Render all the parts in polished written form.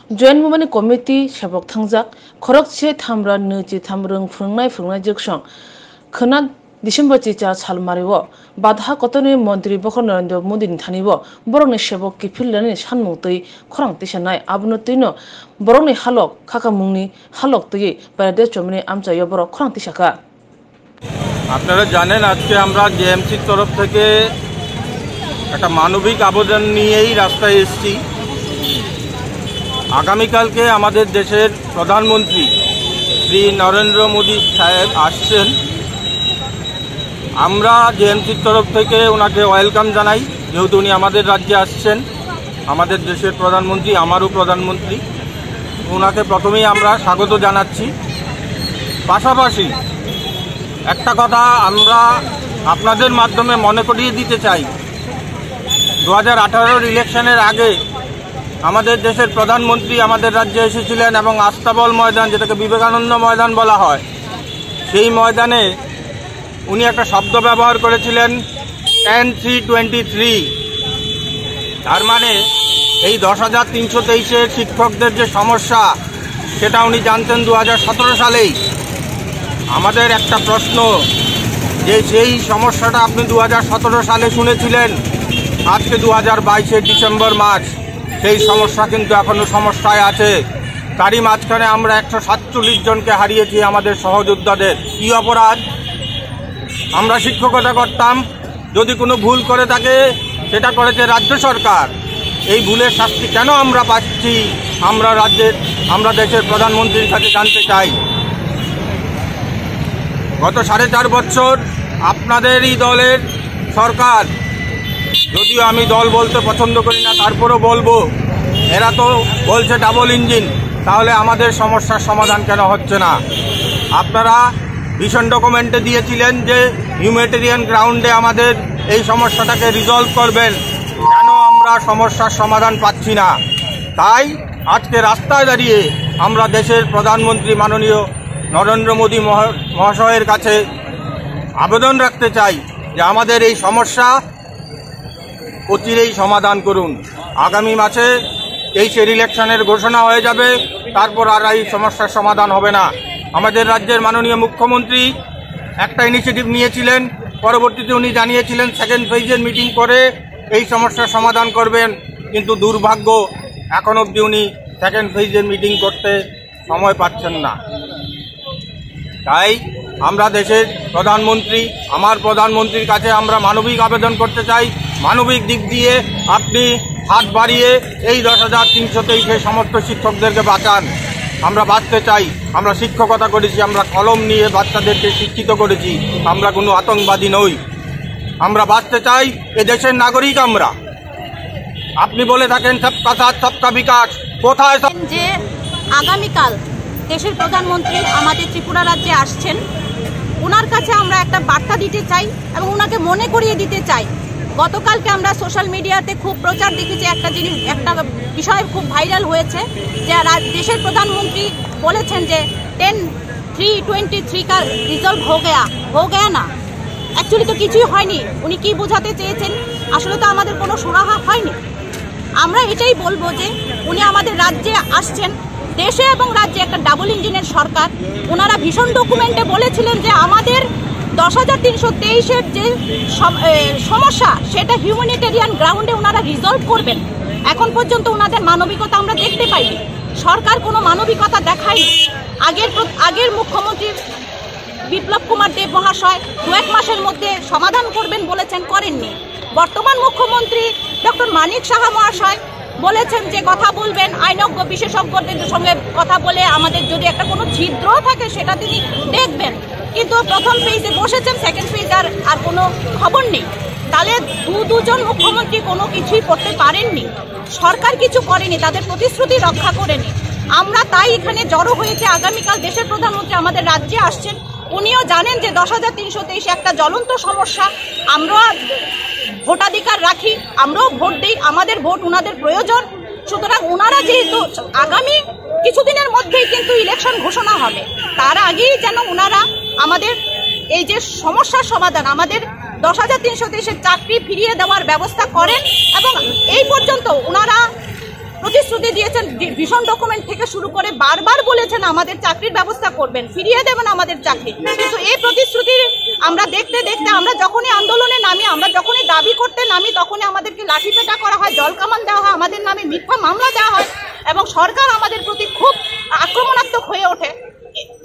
जयेन मुमानि कमिटि सेबक थांजाक खरकसे थामब्रा नैजि थामरों फोरोंनाय जोगसं खोना डिसेम्बर चिचा सालमारिव बाधा कतनि मन्त्री बखर नरेन्द्र मोदी थानिव बरंनि सेबक किफिलनि सानमुंतै खरां तिसानाय आबुनो तैनो बरंनि हालक खाखामुंनि हालक तै बायदे चमनि आमचाय बरक खरां तिसाका। আপনারা জানেন আজকে আমরা জেএমসির তরফ থেকে একটা মানবিক আবেদন নিয়েই রাস্তায় এসেছি। আগামীকালকে আমাদের দেশের প্রধানমন্ত্রী শ্রী নরেন্দ্র মোদী সাহেব আসছেন। আমরা জেএমসির তরফ থেকে ওনাকে ওয়েলকাম জানাই, যেহেতু উনি আমাদের রাজ্যে আসছেন, আমাদের দেশের প্রধানমন্ত্রী, আমারও প্রধানমন্ত্রী। ওনাকে প্রথমেই আমরা স্বাগত জানাচ্ছি। পাশাপাশি একটা কথা আমরা আপনাদের মাধ্যমে মনে করিয়ে দিতে চাই, 2018 ইলেকশনের আগে আমাদের দেশের প্রধানমন্ত্রী আমাদের রাজ্যে এসেছিলেন এবং আস্তাবল ময়দান, যেটাকে বিবেকানন্দ ময়দান বলা হয়, সেই ময়দানে উনি একটা শব্দ ব্যবহার করেছিলেন 10-3-23। তার মানে এই 10,323 শিক্ষকদের যে সমস্যা সেটা উনি জানতেন 2017 সালেই। আমাদের একটা প্রশ্ন যে সেই সমস্যাটা আপনি 2017 সালে শুনেছিলেন, আজকে 2022 ডিসেম্বর মাস, সেই সমস্যা কিন্তু এখনও সমস্যায় আছে। তারই মাঝখানে আমরা 147 জনকে হারিয়েছি আমাদের সহযোদ্ধাদের। কী অপরাধ? আমরা শিক্ষকতা করতাম, যদি কোনো ভুল করে থাকে সেটা করেছে রাজ্য সরকার। এই ভুলের শাস্তি কেন আমরা পাচ্ছি আমরা দেশের প্রধানমন্ত্রীর কাছে জানতে চাই। গত 4.5 বছর আপনাদেরই দলের সরকার, যদিও আমি দল বলতে পছন্দ করি না, তারপরও বলবো, এরা তো বলছে ডাবল ইঞ্জিন, তাহলে আমাদের সমস্যার সমাধান কেন হচ্ছে না? আপনারা ভিশন ডকুমেন্টে দিয়েছিলেন যে হিউম্যানিটেরিয়ান গ্রাউন্ডে আমাদের এই সমস্যাটাকে রিজলভ করবেন, কেন আমরা সমস্যার সমাধান পাচ্ছি না? তাই আজকে রাস্তায় দাঁড়িয়ে আমরা দেশের প্রধানমন্ত্রী মাননীয় নরেন্দ্র মোদী মহাশয়ের কাছে আবেদন রাখতে চাই যে আমাদের এই সমস্যা অচিরেই সমাধান করুন। আগামী মাসে 23 ইলেকশনের ঘোষণা হয়ে যাবে, তারপর আর এই সমস্যার সমাধান হবে না। আমাদের রাজ্যের মাননীয় মুখ্যমন্ত্রী একটা ইনিশিয়েটিভ নিয়েছিলেন, পরবর্তীতে উনি জানিয়েছিলেন সেকেন্ড ফেজের মিটিং করে এই সমস্যার সমাধান করবেন, কিন্তু দুর্ভাগ্য এখন অবধি উনি সেকেন্ড ফেজের মিটিং করতে সময় পাচ্ছেন না। তাই আমরা দেশের প্রধানমন্ত্রী, আমার প্রধানমন্ত্রীর কাছে আমরা মানবিক আবেদন করতে চাই, মানবিক দিক দিয়ে আপনি হাত বাড়িয়ে এই 10,323 সমস্ত শিক্ষকদেরকে বাঁচান। আমরা বাঁচতে চাই, আমরা শিক্ষকতা করেছি, আমরা কলম নিয়ে বাচ্চাদেরকে শিক্ষিত করেছি, আমরা কোনো আতঙ্কবাদী নই। আমরা বাঁচতে চাই, এ দেশের নাগরিক আমরা। আপনি বলে থাকেন সবকা সাথ সবকা বিকাশ, কোথায় যে আগামীকাল দেশের প্রধানমন্ত্রী আমাদের ত্রিপুরা রাজ্যে আসছেন, ওনার কাছে আমরা একটা বার্তা দিতে চাই এবং ওনাকে মনে করিয়ে দিতে চাই। গতকালকে আমরা সোশ্যাল মিডিয়াতে খুব প্রচার দেখেছি, একটা বিষয় খুব ভাইরাল হয়েছে যে দেশের প্রধানমন্ত্রী বলেছেন যে 10-3-23 का রিজলভ হো গয়া না। অ্যাকচুয়ালি তো কিছুই হয়নি। উনি কি বোঝাতে চেয়েছেন? আসলে তো আমাদের কোনো সুরাহা হয়নি। আমরা এটাই বলবো যে উনি আমাদের রাজ্যে আসছেন, দেশে এবং রাজ্যে একটা ডাবল ইঞ্জিনের সরকার। ওনারা ভীষণ ডকুমেন্টে বলেছিলেন যে আমাদের 10,323 যে সমস্যা সেটা হিউম্যানিটেরিয়ান গ্রাউন্ডে ওনারা রিজলভ করবেন। এখন পর্যন্ত ওনাদের মানবিকতা আমরা দেখতে পাইনি, সরকার কোনো মানবিকতা দেখায়নি। আগের মুখ্যমন্ত্রী বিপ্লব কুমার দেব মহাশয় 2-1 মাসের মধ্যে সমাধান করবেন বলেছেন, করেননি। বর্তমান মুখ্যমন্ত্রী ডক্টর মানিক সাহা মহাশয় বলেছেন যে কথা বলবেন, আইনজ্ঞ বিশেষজ্ঞদের সঙ্গে কথা বলে আমাদের যদি একটা কোনো ছিদ্র থাকে সেটা তিনি দেখবেন। কিন্তু প্রথম ফেজে বসেছেন, সেকেন্ড ফেজ আর কোনো খবর নেই। তাহলে দুজন মুখ্যমন্ত্রী কোনো কিছুই করতে পারেননি, সরকার কিছু করেনি, তাদের প্রতিশ্রুতি রক্ষা করেনি। আমরা তাই এখানে জড়ো হয়েছে। আগামীকাল দেশের প্রধানমন্ত্রী আমাদের রাজ্যে আসছেন, উনিও জানেন যে 10,323 একটা জ্বলন্ত সমস্যা। আমরা ভোটাধিকার রাখি, আমরাও ভোট দিই, আমাদের ভোট ওনাদের প্রয়োজন। সুতরাং ওনারা যেহেতু আগামী কিছুদিনের মধ্যেই কিন্তু ইলেকশন ঘোষণা হবে, তার আগেই যেন ওনারা আমাদের এই যে সমস্যার সমাধান, আমাদের 10,323 চাকরি ফিরিয়ে দেওয়ার ব্যবস্থা করেন। এবং এই পর্যন্ত ওনারা প্রতিশ্রুতি দিয়েছেন, ভীষণ ডকুমেন্ট থেকে শুরু করে বারবার বলেছেন আমাদের চাকরির ব্যবস্থা করবেন, ফিরিয়ে দেবেন আমাদের চাকরি। কিন্তু এই প্রতিশ্রুতি আমরা দেখতে দেখতে আমরা যখনই আন্দোলনে নামি, আমরা যখনই দাবি করতে নামি, তখনই আমাদেরকে লাঠিপেটা করা হয়, জলকামান দেওয়া হয়, আমাদের নামে মিথ্যা মামলা দেওয়া হয় এবং সরকার আমাদের প্রতি খুব আক্রমণাত্মক হয়ে ওঠে।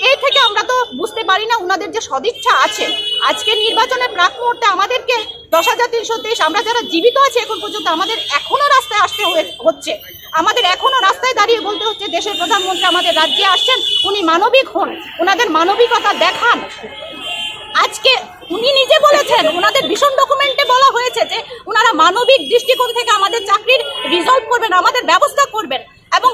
এই থেকে আমরা তো বুঝতে পারি না ওনাদের যে সদিচ্ছা আছে। আজকে নির্বাচনের প্রাক মুহূর্তে আমাদেরকে 10,323 আমরা যারা জীবিত আছি এখন পর্যন্ত আমাদের এখনো রাস্তায় আসতে হচ্ছে, আমাদের এখনো রাস্তায় দাঁড়িয়ে বলতে হচ্ছে দেশের প্রধানমন্ত্রী আমাদের রাজ্যে আসছেন, উনি মানবিক হন, ওনাদের মানবিকতা দেখান। আজকে উনি নিজে বলেছেন, ওনাদের ভীষণ ডকুমেন্টে বলা হয়েছে যে ওনারা মানবিক দৃষ্টিকোণ থেকে আমাদের চাকরির রিজলভ করবেন, আমাদের ব্যবস্থা করবেন। এবং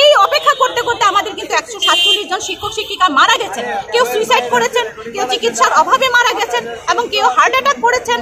এই অপেক্ষা করতে করতে আমাদের কিন্তু 147 জন শিক্ষক শিক্ষিকা মারা গেছেন, কেউ সুইসাইড করেছেন, কেউ চিকিৎসার অভাবে মারা গেছেন এবং কেউ হার্ট অ্যাটাক করেছেন।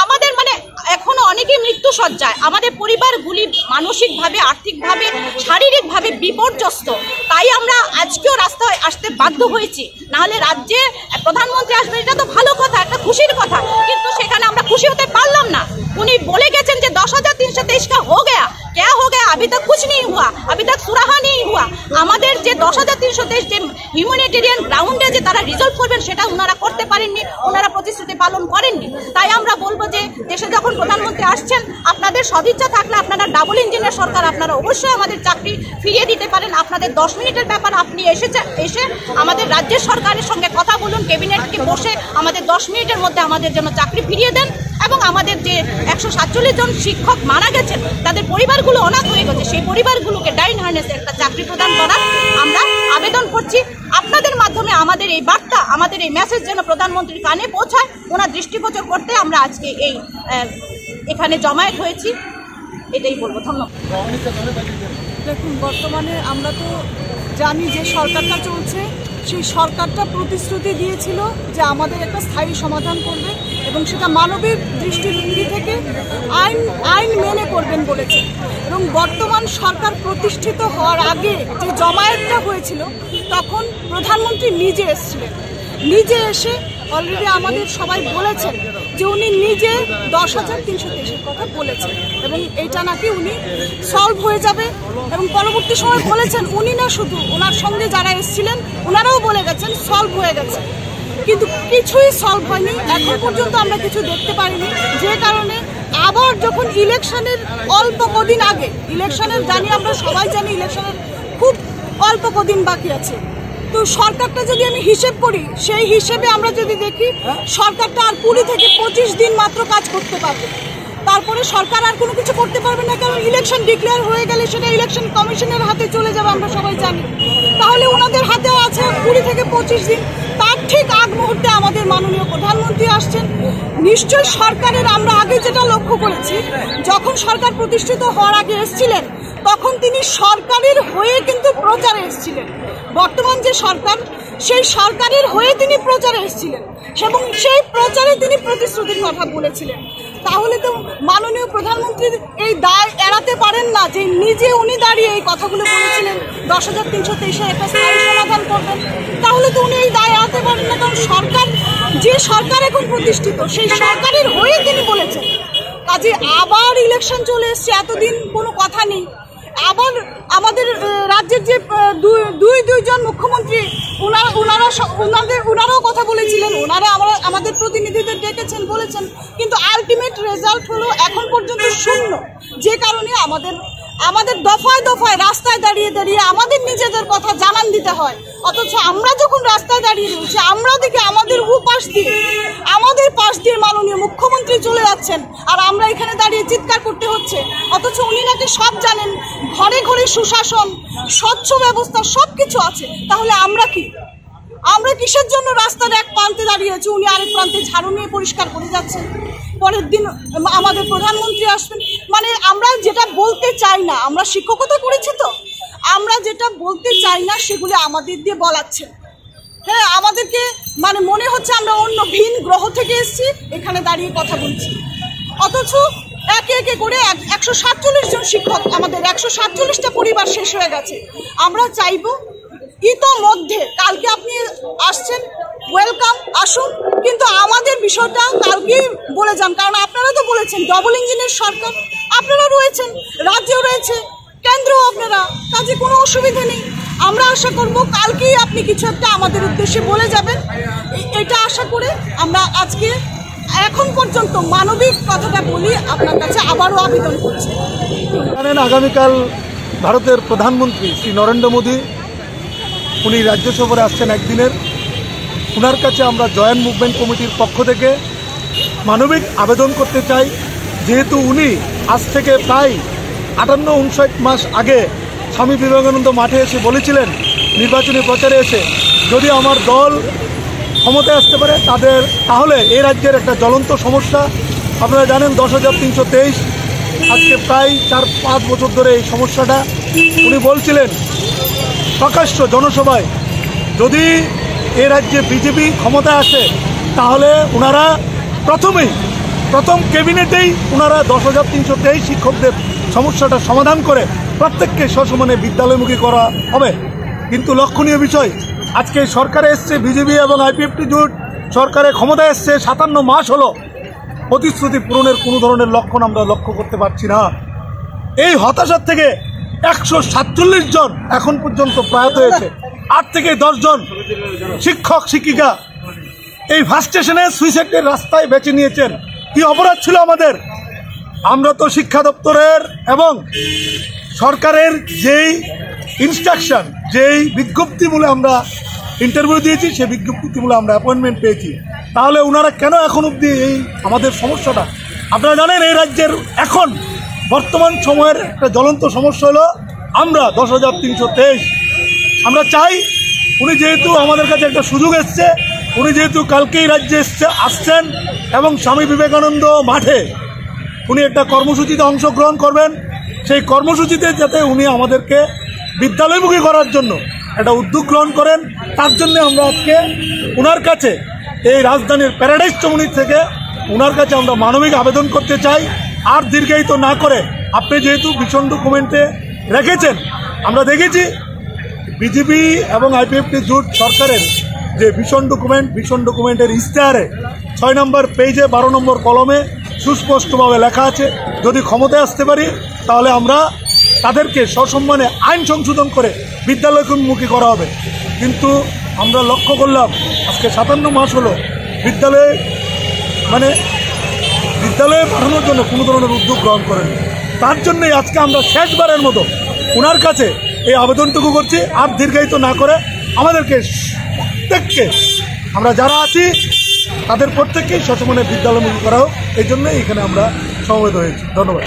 আমাদের মানে এখনো অনেকেই মৃত্যু সজ্জায়, আমাদের পরিবারগুলি মানসিকভাবে, আর্থিকভাবে, শারীরিকভাবে বিপর্যস্ত। তাই আমরা আজকেও রাস্তায় আসতে বাধ্য হয়েছি। নাহলে রাজ্যে প্রধানমন্ত্রী আসবে এটা তো ভালো কথা, একটা খুশির কথা, কিন্তু সেখানে আমরা খুশি হতে পারলাম না। উনি বলে গেছেন যে 10,323 का हो गया, क्या हो गया, अभी तक कुछ नहीं हुआ, अभी तक सुराहा नहीं हुआ। আমাদের যে 10,323 যে হিউম্যানিটেরিয়ান গ্রাউন্ডে যে তারা রিজলভ করবেন সেটা ওনারা করতে পারেননি, ওনারা প্রতিশ্রুতি পালন করেননি। তাই আমরা বলবো যে দেশে যখন প্রধানমন্ত্রী আসছেন, আপনাদের সদিচ্ছা থাকলে আপনারা ডাবল ইঞ্জিনের সরকার, আপনারা অবশ্যই আমাদের চাকরি ফিরিয়ে দিতে পারেন। আপনাদের 10 মিনিটের ব্যাপার, আপনি এসে আমাদের রাজ্যের সরকারের সঙ্গে কথা বলুন, ক্যাবিনেটকে বসে আমাদের 10 মিনিটের মধ্যে আমাদের জন্য চাকরি ফিরিয়ে দেন এবং আমাদের যে 147 জন শিক্ষক মারা গেছেন তাদের পরিবারগুলো অনাথ হয়ে গেছে, সেই পরিবারগুলোকে ডাইন হার্নেসে একটা চাকরি প্রদান করার আমরা আবেদন করছি। আপনাদের মাধ্যমে আমাদের এই বার্তা, আমাদের এই মেসেজ যেন প্রধানমন্ত্রীর কানে পৌঁছায়, ওনার দৃষ্টিগোচর করতে আমরা আজকে এই এখানে জমায়েত হয়েছি, এটাই বলবো। ধন্যবাদ। দেখুন, বর্তমানে আমরা তো জানি যে সরকারটা চলছে, সেই সরকারটা প্রতিশ্রুতি দিয়েছিল যে আমাদের একটা স্থায়ী সমাধান করবে এবং সেটা মানবিক দৃষ্টিভঙ্গি থেকে আইন মেনে করবেন বলেছে। এবং বর্তমান সরকার প্রতিষ্ঠিত হওয়ার আগে যে জমায়েতটা হয়েছিল তখন প্রধানমন্ত্রী নিজে এসেছিলেন, নিজে এসে অলরেডি আমাদের সবাই বলেছেন যে উনি নিজে 10,323 কথা বলেছেন এবং এটা নাকি উনি সলভ হয়ে যাবে। এবং পরবর্তী সময় বলেছেন উনি না, শুধু ওনার সঙ্গে যারা এসেছিলেন ওনারাও বলে গেছেন সলভ হয়ে গেছে, কিন্তু কিছুই সলভ হয়নি। এখন পর্যন্ত আমরা কিছু দেখতে পারিনি, যে কারণে আবার যখন ইলেকশনের অল্প কদিন আগে, ইলেকশনের আমরা সবাই জানি ইলেকশনের খুব অল্প কদিন বাকি আছে, তো সরকারটা যদি আমি হিসেব করি, সেই হিসেবে আমরা যদি দেখি সরকারটা আর 20 থেকে 25 দিন মাত্র কাজ করতে পারবে, তারপরে সরকার আর কোনো কিছু করতে পারবে না। কারণ ইলেকশন ডিক্লেয়ার হয়ে গেলে সেটা ইলেকশন কমিশনের হাতে চলে যাবে, আমরা সবাই জানি। তাহলে ওনাদের হাতেও আছে 20 থেকে 25 দিন। তার ঠিক আগ মুহূর্তে আমাদের মাননীয় প্রধানমন্ত্রী আসছেন। নিশ্চয়ই সরকারের আমরা আগে যেটা লক্ষ্য করেছি, যখন সরকার প্রতিষ্ঠিত হওয়ার আগে এসেছিলেন তখন তিনি সরকারের হয়ে কিন্তু প্রচারে এসেছিলেন। বর্তমান যে সরকার, সেই সরকারের হয়ে তিনি প্রচারে এসেছিলেন এবং সেই প্রচারে তিনি প্রতিশ্রুতির কথা বলেছিলেন। তাহলে তো মাননীয় প্রধানমন্ত্রীর এই দায় এড়াতে পারেন না যে নিজে উনি দাঁড়িয়ে এই কথাগুলো বলেছিলেন 10,323 একটা স্থায়ী সমাধান করবেন। তাহলে তো উনি এই দায় এড়াতে পারেন না, কারণ সরকার, যে সরকার এখন প্রতিষ্ঠিত সেই সরকারের হয়ে তিনি বলেছেন। কাজে আবার ইলেকশন চলে এসছে, এতদিন কোনো কথা নেই। আবার আমাদের রাজ্যের যে দুইজন মুখ্যমন্ত্রী ওনারাও কথা বলেছিলেন, ওনারা আমাদের প্রতিনিধিদের ডেকেছেন, বলেছেন, কিন্তু আলটিমেট রেজাল্ট হলো এখন পর্যন্ত শূন্য। যে কারণে আমাদের দফায় দফায় রাস্তায় দাঁড়িয়ে দাঁড়িয়ে আমাদের নিজেদের কথা জানান দিতে হয়। অথচ আমরা যখন রাস্তায় দাঁড়িয়ে রয়েছি, আমরা দেখি আমাদের আমাদের পাশ দিয়ে মাননীয় মুখ্যমন্ত্রী চলে যাচ্ছেন আর আমরা এখানে দাঁড়িয়ে চিৎকার করতে হচ্ছে। অথচ উনি নাকি সব জানেন, ঘরে ঘরে সুশাসন, স্বচ্ছ ব্যবস্থা সবকিছু আছে। তাহলে আমরা কিসের জন্য রাস্তার এক প্রান্তে দাঁড়িয়ে আছি, উনি আরেক প্রান্তে ঝাড়ু নিয়ে পরিষ্কার করে যাচ্ছেন। পরের দিন আমাদের প্রধানমন্ত্রী আসবেন, মানে আমরা যেটা বলতে চাই না, আমরা শিক্ষকতা করেছি, তো আমরা যেটা বলতে চাই না সেগুলো আমাদের দিয়ে বলাচ্ছেন। হ্যাঁ, আমাদেরকে মানে মনে হচ্ছে আমরা অন্য ভিন গ্রহ থেকে এসেছি, এখানে দাঁড়িয়ে কথা বলছি। অথচ একে একে করে 147 জন শিক্ষক, আমাদের 147টা পরিবার শেষ হয়ে গেছে। আমরা চাইবো ইতোমধ্যে, কালকে আপনি আসছেন, ওয়েলকাম, আসুন, কিন্তু আমাদের বিষয়টা কালকেই বলে যান। কারণ আপনারা তো বলেছেন ডবল ইঞ্জিনের সরকার, আপনারা রয়েছেন, রাজ্যেও রয়েছে, কেন্দ্র আপনারা, কাজে কোনো অসুবিধা নেই। আমরা আশা করব কালকেই আপনি কিছু একটা আমাদের উদ্দেশ্যে বলে যাবেন, এটা আশা করে আমরা আজকে এখন পর্যন্ত মানবিক কথাটা বলি আপনার কাছে আবারও আবেদন করছি। জানেন, আগামীকাল ভারতের প্রধানমন্ত্রী শ্রী নরেন্দ্র মোদী উনি রাজ্য সফরে আসছেন একদিনের। ওনার কাছে আমরা জয়েন্ট মুভমেন্ট কমিটির পক্ষ থেকে মানবিক আবেদন করতে চাই, যেহেতু উনি আজ থেকে প্রায় 58-59 মাস আগে স্বামী বিবেকানন্দ মাঠে এসে বলেছিলেন নির্বাচনী প্রচারে এসে, যদি আমার দল ক্ষমতায় আসতে পারে তাহলে এই রাজ্যের একটা জ্বলন্ত সমস্যা আপনারা জানেন 10,323, আজকে প্রায় 4-5 বছর ধরে এই সমস্যাটা উনি বলছিলেন প্রকাশ্য জনসভায়, যদি এ রাজ্যে বিজেপি ক্ষমতায় আসে তাহলে ওনারা প্রথম ক্যাবিনেটেই ওনারা 10,323 শিক্ষকদের সমস্যাটা সমাধান করে প্রত্যেককে সসমানে বিদ্যালয়মুখী করা হবে। কিন্তু লক্ষণীয় বিষয়, আজকে সরকারে এসছে বিজেপি এবং আইপিএফটি জোট সরকারে ক্ষমতায় এসছে 57 মাস হলো, প্রতিশ্রুতি পূরণের কোনো ধরনের লক্ষণ আমরা লক্ষ্য করতে পারছি না। এই হতাশার থেকে 147 জন এখন পর্যন্ত প্রয়াত হয়েছে, 8 থেকে 10 জন শিক্ষক শিক্ষিকা এই ফার্স্ট স্টেশনে সুইসাইডের রাস্তায় বেছে নিয়েছেন। কি অপরাধ ছিল আমাদের? আমরা তো শিক্ষা দপ্তরের এবং সরকারের যেই ইনস্ট্রাকশন, যেই বিজ্ঞপ্তিমূলে আমরা ইন্টারভিউ দিয়েছি, সেই বিজ্ঞপ্তিমূলে আমরা অ্যাপয়েন্টমেন্ট পেয়েছি, তাহলে ওনারা কেন এখন অবধি এই আমাদের সমস্যাটা? আপনারা জানেন এই রাজ্যের এখন বর্তমান সময়ের একটা জ্বলন্ত সমস্যা হলো আমরা 10,323। আমরা চাই উনি যেহেতু আমাদের কাছে একটা সুযোগ এসছে, উনি যেহেতু কালকেই রাজ্যে আসছেন এবং স্বামী বিবেকানন্দ মাঠে উনি একটা কর্মসূচিতে অংশগ্রহণ করবেন, সেই কর্মসূচিতে যাতে উনি আমাদেরকে বিদ্যালয়মুখী করার জন্য একটা উদ্যোগ গ্রহণ করেন, তার জন্য আমরা আজকে ওনার কাছে এই রাজধানীর প্যারাডাইস চৌমুহনী থেকে ওনার কাছে আমরা মানবিক আবেদন করতে চাই। আর দীর্ঘায়িত না করে, আপনি যেহেতু ভীষণ ডকুমেন্টে রেখেছেন, আমরা দেখেছি বিজেপি এবং আইপিএফটি জোট সরকারের যে ভীষণ ডকুমেন্টের ইশতেহারে 6 নম্বর পেজে 12 নম্বর কলমে সুস্পষ্টভাবে লেখা আছে, যদি ক্ষমতায় আসতে পারি তাহলে আমরা তাদেরকে সসম্মানে আইন সংশোধন করে বিদ্যালয়মুখী করা হবে। কিন্তু আমরা লক্ষ্য করলাম আজকে 57 মাস হলো বিদ্যালয়ে পাঠানোর জন্য কোনো ধরনের উদ্যোগ গ্রহণ করেন। তার জন্যই আজকে আমরা শেষবারের মতো ওনার কাছে এই আবেদনটুকু করছি, আর দীর্ঘায়িত না করে আমাদেরকে প্রত্যেককে, আমরা যারা আছি তাদের প্রত্যেককেই সসম্মানে বিদ্যালয়মুখী করা হোক, এই জন্যই এখানে আমরা সমবেত হয়েছি। ধন্যবাদ।